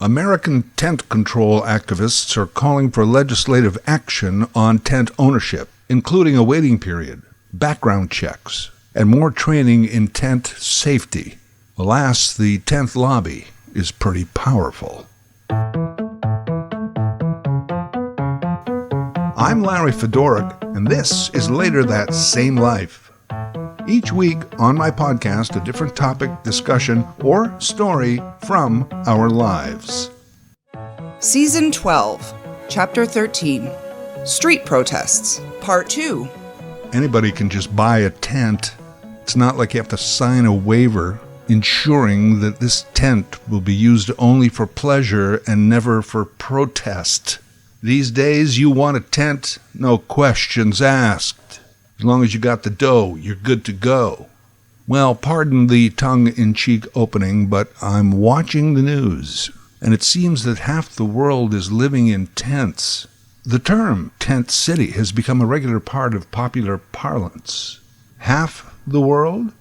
American tent control activists are calling for legislative action on tent ownership, including a waiting period, background checks, and more training in tent safety. Alas, the tent lobby is pretty powerful. I'm Larry Fedorik, and this is Later That Same Life. Each week on my podcast, a different topic, discussion, or story from our lives. Season 12, Chapter 13, Street Protests, Part 2. Anybody can just buy a tent. It's not like you have to sign a waiver ensuring that this tent will be used only for pleasure and never for protest. These days, you want a tent, no questions asked. As long as you got the dough, you're good to go. Well, pardon the tongue-in-cheek opening, but I'm watching the news, and it seems that half the world is living in tents. The term tent city has become a regular part of popular parlance. Half the world?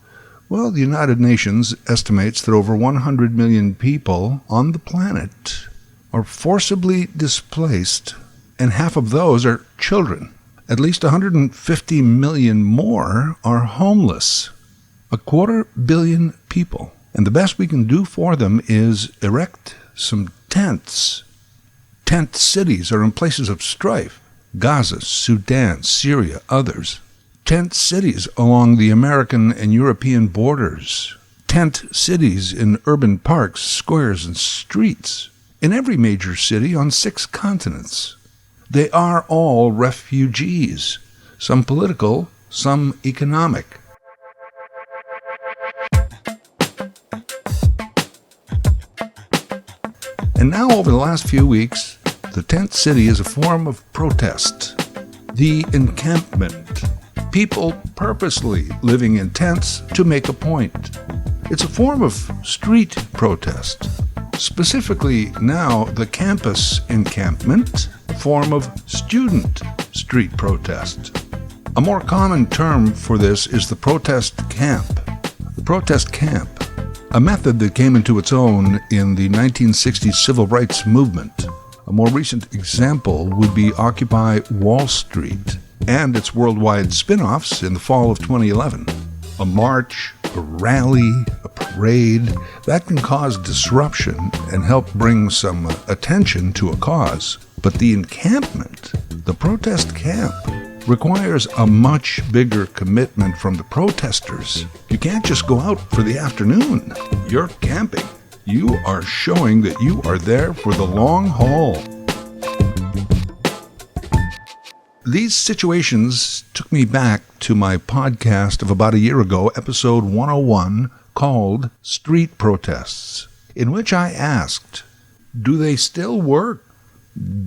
Well, the United Nations estimates that over 100 million people on the planet are forcibly displaced, and half of those are children. At least 150 million more are homeless. 250 million people. And the best we can do for them is erect some tents. Tent cities are in places of strife. Gaza, Sudan, Syria, others. Tent cities along the American and European borders. Tent cities in urban parks, squares, and streets. In every major city on 6 continents. They are all refugees, some political, some economic. And now, over the last few weeks, the tent city is a form of protest. The encampment. People purposely living in tents to make a point. It's a form of street protest. Specifically now, the campus encampment, form of student street protest. A more common term for this is the protest camp. The protest camp, a method that came into its own in the 1960s civil rights movement. A more recent example would be Occupy Wall Street and its worldwide spin-offs in the fall of 2011. A march, a rally, a parade, that can cause disruption and help bring some attention to a cause. But the encampment, the protest camp, requires a much bigger commitment from the protesters. You can't just go out for the afternoon. You're camping. You are showing that you are there for the long haul. These situations took me back to my podcast of about a year ago, episode 101, called Street Protests, in which I asked, do they still work?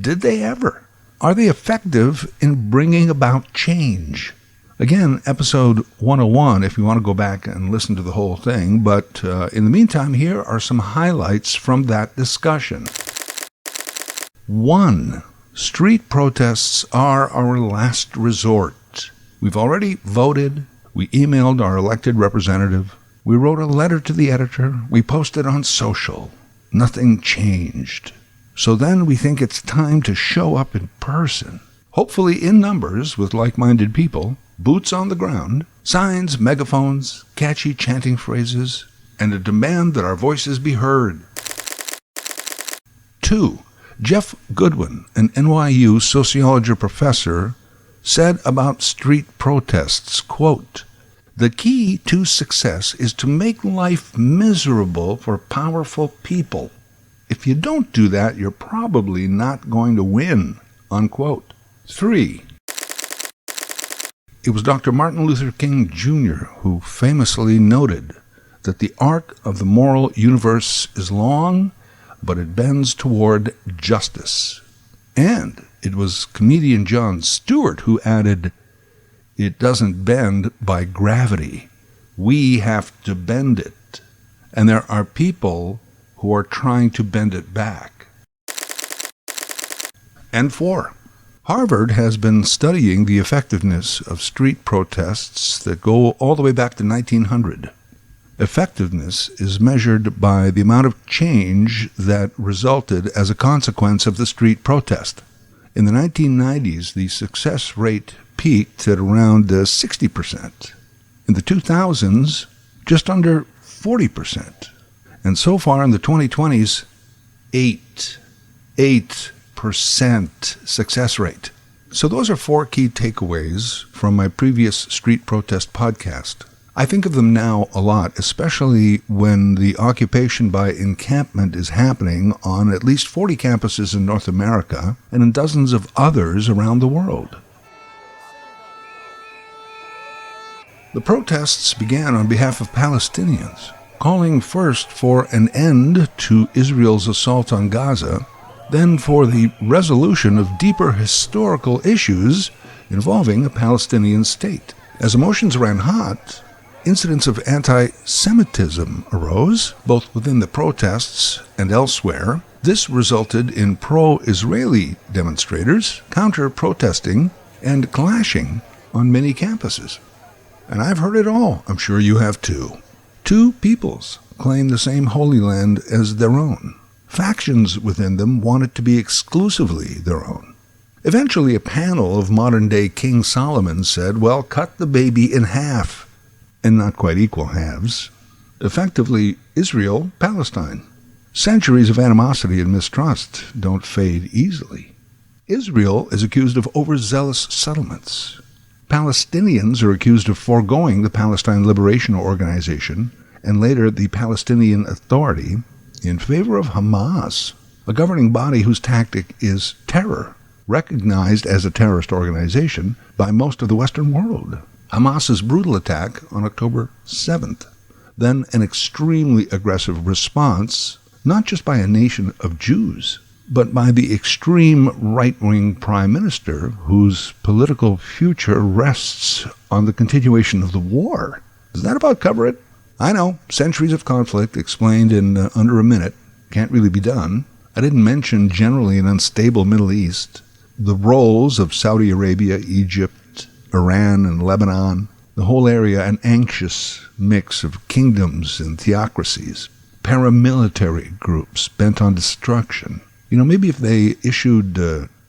Did they ever? Are they effective in bringing about change? Again, episode 101, if you want to go back and listen to the whole thing, but in the meantime, here are some highlights from that discussion. 1. Street protests are our last resort. We've already voted. We emailed our elected representative. We wrote a letter to the editor. We posted on social. Nothing changed. So then we think it's time to show up in person, hopefully in numbers with like-minded people, boots on the ground, signs, megaphones, catchy chanting phrases, and a demand that our voices be heard. 2. Jeff Goodwin, an NYU sociology professor, said about street protests, quote, "The key to success is to make life miserable for powerful people. If you don't do that, you're probably not going to win," unquote. 3. It was Dr. Martin Luther King Jr. who famously noted that the arc of the moral universe is long, but it bends toward justice. And it was comedian Jon Stewart who added, "It doesn't bend by gravity. We have to bend it. And there are people who are trying to bend it back." And 4. Harvard has been studying the effectiveness of street protests that go all the way back to 1900. Effectiveness is measured by the amount of change that resulted as a consequence of the street protest. In the 1990s, the success rate peaked at around 60%. In the 2000s, just under 40%. And so far in the 2020s, 8% success rate. So those are 4 key takeaways from my previous street protest podcast. I think of them now a lot, especially when the occupation by encampment is happening on at least 40 campuses in North America and in dozens of others around the world. The protests began on behalf of Palestinians, calling first for an end to Israel's assault on Gaza, then for the resolution of deeper historical issues involving a Palestinian state. As emotions ran hot, incidents of anti-Semitism arose, both within the protests and elsewhere. This resulted in pro-Israeli demonstrators counter-protesting and clashing on many campuses. And I've heard it all. I'm sure you have too. 2 peoples claim the same Holy Land as their own. Factions within them want it to be exclusively their own. Eventually, a panel of modern-day King Solomon said, well, cut the baby in half, and not quite equal halves. Effectively, Israel, Palestine. Centuries of animosity and mistrust don't fade easily. Israel is accused of overzealous settlements. Palestinians are accused of foregoing the Palestine Liberation Organization and later the Palestinian Authority in favor of Hamas, a governing body whose tactic is terror, recognized as a terrorist organization by most of the Western world. Hamas's brutal attack on October 7th, then an extremely aggressive response, not just by a nation of Jews, but by the extreme right-wing prime minister whose political future rests on the continuation of the war. Does that about cover it? I know, centuries of conflict explained in under a minute can't really be done. I didn't mention generally an unstable Middle East, the roles of Saudi Arabia, Egypt, Iran, and Lebanon, the whole area an anxious mix of kingdoms and theocracies, paramilitary groups bent on destruction. Maybe if they issued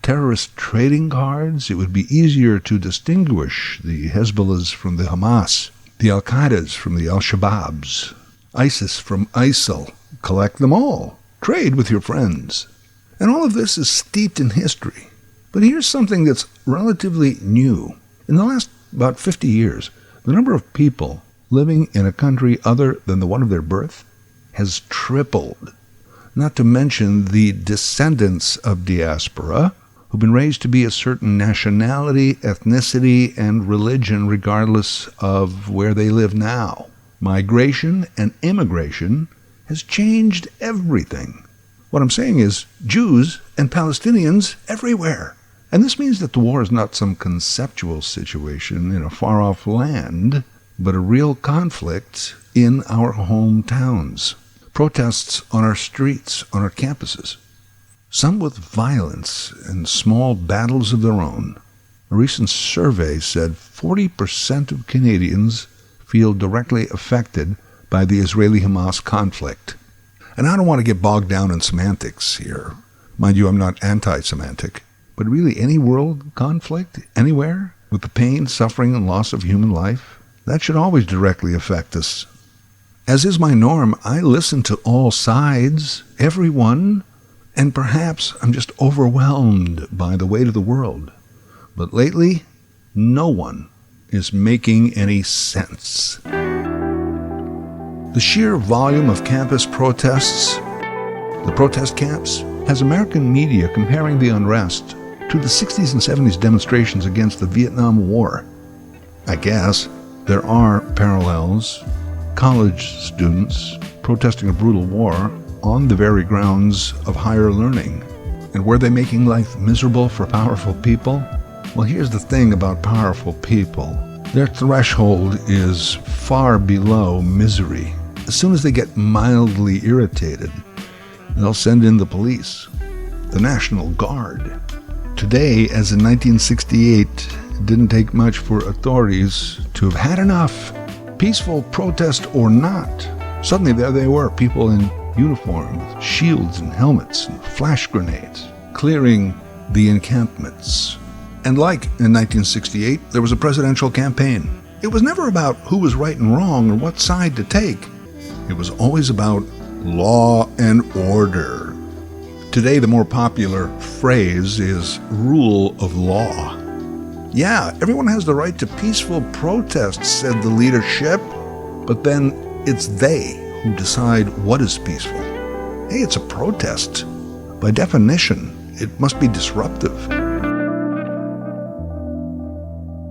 terrorist trading cards, it would be easier to distinguish the Hezbollahs from the Hamas, the Al-Qaedas from the Al-Shabaabs, ISIS from ISIL. Collect them all. Trade with your friends. And all of this is steeped in history. But here's something that's relatively new. In the last about 50 years, the number of people living in a country other than the one of their birth has tripled. Not to mention the descendants of diaspora who've been raised to be a certain nationality, ethnicity, and religion regardless of where they live now. Migration and immigration has changed everything. What I'm saying is Jews and Palestinians everywhere. And this means that the war is not some conceptual situation in a far-off land, but a real conflict in our hometowns. Protests on our streets, on our campuses. Some with violence and small battles of their own. A recent survey said 40% of Canadians feel directly affected by the Israeli-Hamas conflict. And I don't want to get bogged down in semantics here. Mind you, I'm not anti-semantic. But really, any world conflict, anywhere, with the pain, suffering, and loss of human life, that should always directly affect us. As is my norm, I listen to all sides, everyone, and perhaps I'm just overwhelmed by the weight of the world. But lately, no one is making any sense. The sheer volume of campus protests, the protest camps, has American media comparing the unrest to the 60s and 70s demonstrations against the Vietnam War. I guess there are parallels. College students protesting a brutal war on the very grounds of higher learning. And were they making life miserable for powerful people? Well, here's the thing about powerful people. Their threshold is far below misery. As soon as they get mildly irritated, they'll send in the police, the National Guard. Today, as in 1968, it didn't take much for authorities to have had enough. Peaceful protest or not, suddenly there they were, people in uniform with shields and helmets and flash grenades, clearing the encampments. And like in 1968, there was a presidential campaign. It was never about who was right and wrong or what side to take. It was always about law and order. Today, the more popular phrase is rule of law. Yeah, everyone has the right to peaceful protest, said the leadership, but then it's they who decide what is peaceful. Hey, it's a protest. By definition, it must be disruptive.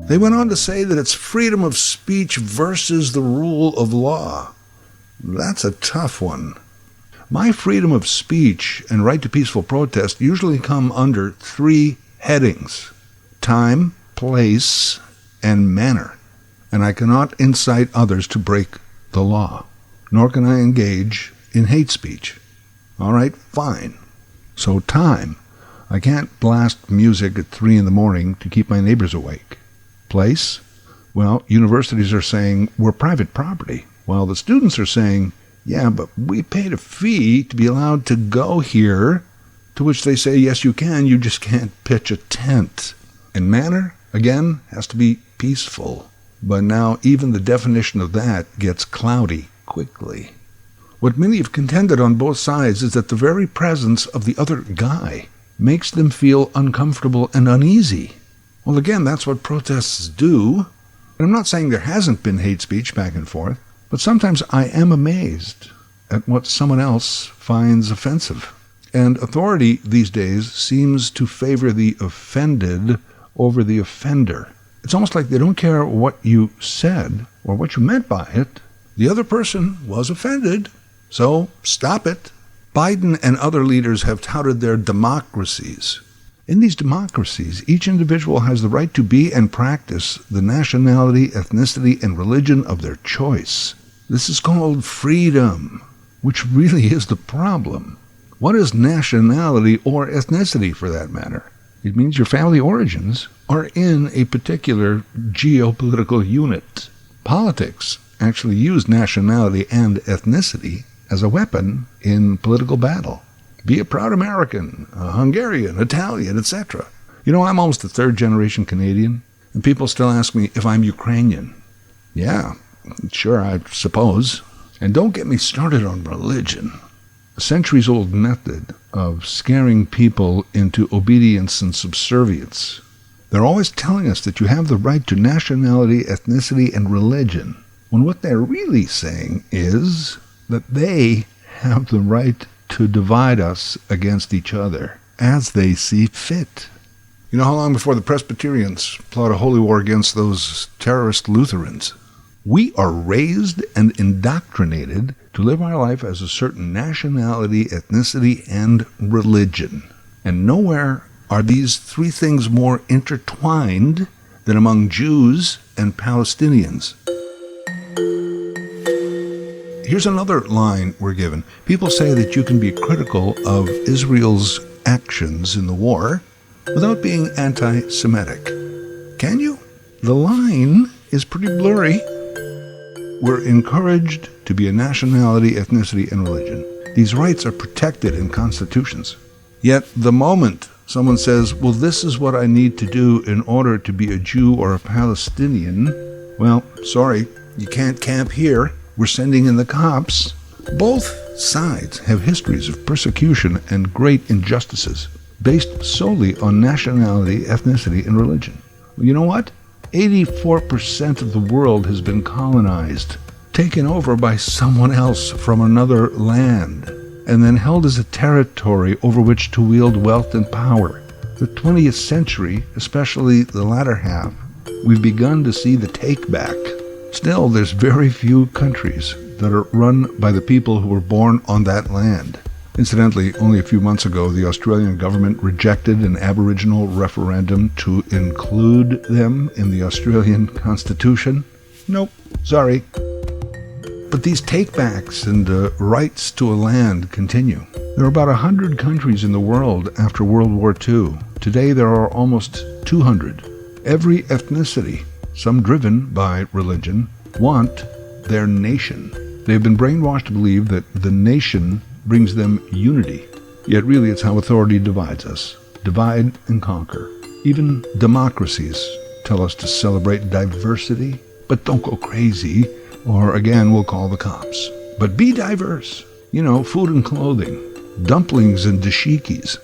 They went on to say that it's freedom of speech versus the rule of law. That's a tough one. My freedom of speech and right to peaceful protest usually come under three headings: time, place, and manner. And I cannot incite others to break the law, nor can I engage in hate speech. All right, fine. So time. I can't blast music at 3 a.m. to keep my neighbors awake. Place? Well, universities are saying we're private property, while the students are saying, yeah, but we paid a fee to be allowed to go here, to which they say, yes, you can, you just can't pitch a tent. And manner, again, has to be peaceful. But now even the definition of that gets cloudy quickly. What many have contended on both sides is that the very presence of the other guy makes them feel uncomfortable and uneasy. Well, again, that's what protests do. And I'm not saying there hasn't been hate speech back and forth, but sometimes I am amazed at what someone else finds offensive. And authority these days seems to favor the offended over the offender. It's almost like they don't care what you said or what you meant by it. The other person was offended, so stop it. Biden and other leaders have touted their democracies. In these democracies, each individual has the right to be and practice the nationality, ethnicity, and religion of their choice. This is called freedom, which really is the problem. What is nationality or ethnicity, for that matter? It means your family origins are in a particular geopolitical unit. Politics actually use nationality and ethnicity as a weapon in political battle. Be a proud American, a Hungarian, Italian, etc. You know, I'm almost a third-generation Canadian, and people still ask me if I'm Ukrainian. Yeah, sure, I suppose. And don't get me started on religion. A centuries-old method of scaring people into obedience and subservience. They're always telling us that you have the right to nationality, ethnicity, and religion, when what they're really saying is that they have the right to divide us against each other as they see fit. You know how long before the Presbyterians plot a holy war against those terrorist Lutherans? We are raised and indoctrinated to live our life as a certain nationality, ethnicity, and religion. And nowhere are these three things more intertwined than among Jews and Palestinians. Here's another line we're given. People say that you can be critical of Israel's actions in the war without being anti-Semitic. Can you? The line is pretty blurry. We're encouraged to be a nationality, ethnicity, and religion. These rights are protected in constitutions. Yet the moment someone says, well, this is what I need to do in order to be a Jew or a Palestinian, well, sorry, you can't camp here. We're sending in the cops. Both sides have histories of persecution and great injustices based solely on nationality, ethnicity, and religion. Well, you know what? 84% of the world has been colonized, taken over by someone else from another land, and then held as a territory over which to wield wealth and power. The 20th century, especially the latter half, we've begun to see the take-back. Still, there's very few countries that are run by the people who were born on that land. Incidentally, only a few months ago, the Australian government rejected an Aboriginal referendum to include them in the Australian Constitution. Nope, sorry. But these takebacks and rights to a land continue. There are about 100 countries in the world after World War II. Today there are almost 200. Every ethnicity, some driven by religion, want their nation. They've been brainwashed to believe that the nation brings them unity. Yet really it's how authority divides us. Divide and conquer. Even democracies tell us to celebrate diversity, but don't go crazy, or again we'll call the cops. But be diverse. Food and clothing. Dumplings and dashikis.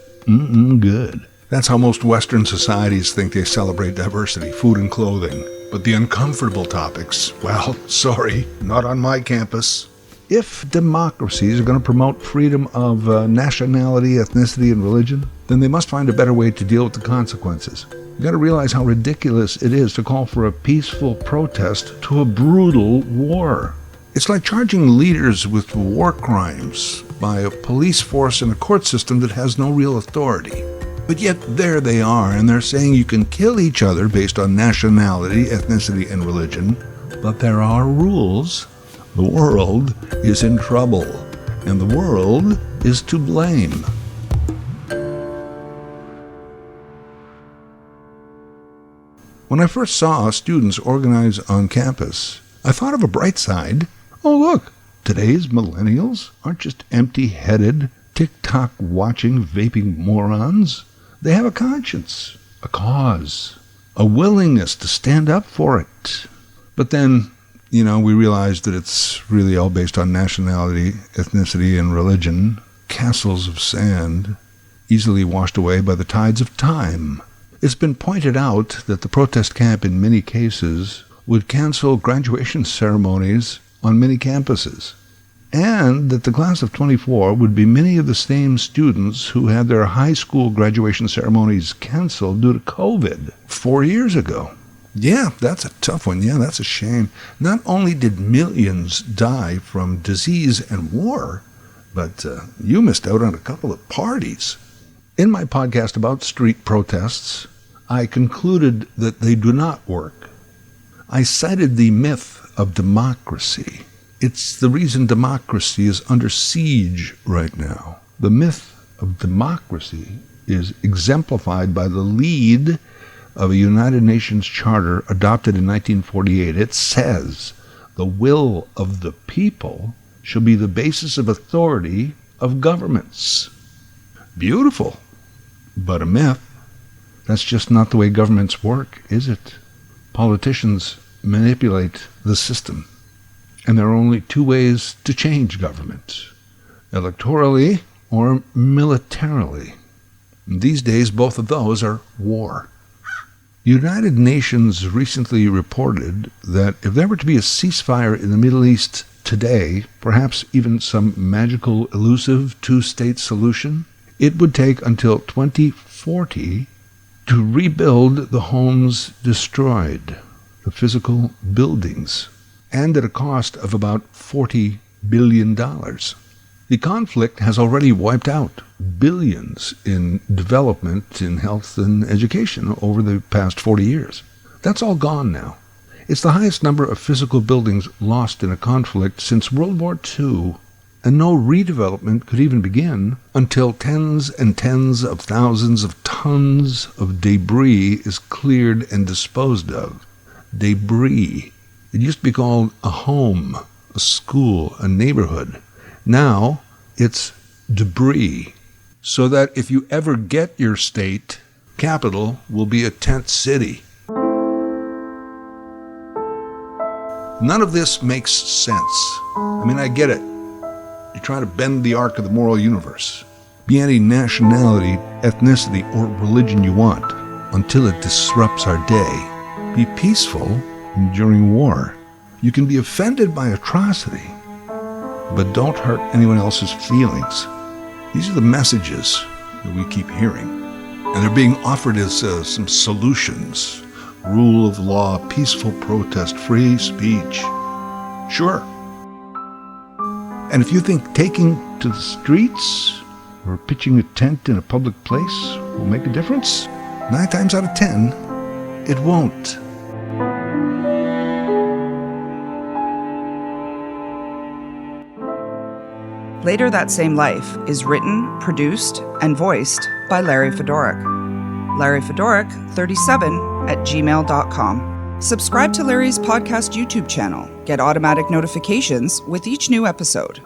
Good. That's how most Western societies think they celebrate diversity, food and clothing. But the uncomfortable topics, well, sorry, not on my campus. If democracies are going to promote freedom of nationality, ethnicity, and religion, then they must find a better way to deal with the consequences. You've got to realize how ridiculous it is to call for a peaceful protest to a brutal war. It's like charging leaders with war crimes by a police force and a court system that has no real authority. But yet there they are, and they're saying you can kill each other based on nationality, ethnicity, and religion, but there are rules. The world is in trouble, and the world is to blame. When I first saw students organize on campus, I thought of a bright side. Oh, look, today's millennials aren't just empty-headed, TikTok watching, vaping morons. They have a conscience, a cause, a willingness to stand up for it. But then, we realized that it's really all based on nationality, ethnicity, and religion, castles of sand, easily washed away by the tides of time. It's been pointed out that the protest camp in many cases would cancel graduation ceremonies on many campuses, and that the class of 24 would be many of the same students who had their high school graduation ceremonies canceled due to COVID 4 years ago. Yeah, that's a tough one. Yeah, that's a shame. Not only did millions die from disease and war, but you missed out on a couple of parties. In my podcast about street protests, I concluded that they do not work. I cited the myth of democracy. It's the reason democracy is under siege right now. The myth of democracy is exemplified by the lead of a United Nations Charter adopted in 1948. It says, the will of the people shall be the basis of authority of governments. Beautiful, but a myth. That's just not the way governments work, is it? Politicians manipulate the system. And there are only two ways to change government, electorally or militarily. And these days, both of those are war. The United Nations recently reported that if there were to be a ceasefire in the Middle East today, perhaps even some magical, elusive two-state solution, it would take until 2040 to rebuild the homes destroyed, the physical buildings, and at a cost of about $40 billion. The conflict has already wiped out billions in development in health and education over the past 40 years. That's all gone now. It's the highest number of physical buildings lost in a conflict since World War II, and no redevelopment could even begin until tens and tens of thousands of tons of debris is cleared and disposed of. Debris. It used to be called a home, a school, a neighborhood. Now it's debris. So that if you ever get your state capital will be a tent city. None of this makes sense. I get it. You're trying to bend the arc of the moral universe. Be any nationality, ethnicity, or religion you want until it disrupts our day. Be peaceful during war. You can be offended by atrocity, but don't hurt anyone else's feelings. These are the messages that we keep hearing. And they're being offered as some solutions. Rule of law, peaceful protest, free speech. Sure. And if you think taking to the streets or pitching a tent in a public place will make a difference, 9 times out of 10, it won't. Later That Same Life is written, produced, and voiced by Larry Fedoruk. Larry Fedoruk, 37 @gmail.com. Subscribe to Larry's podcast YouTube channel. Get automatic notifications with each new episode.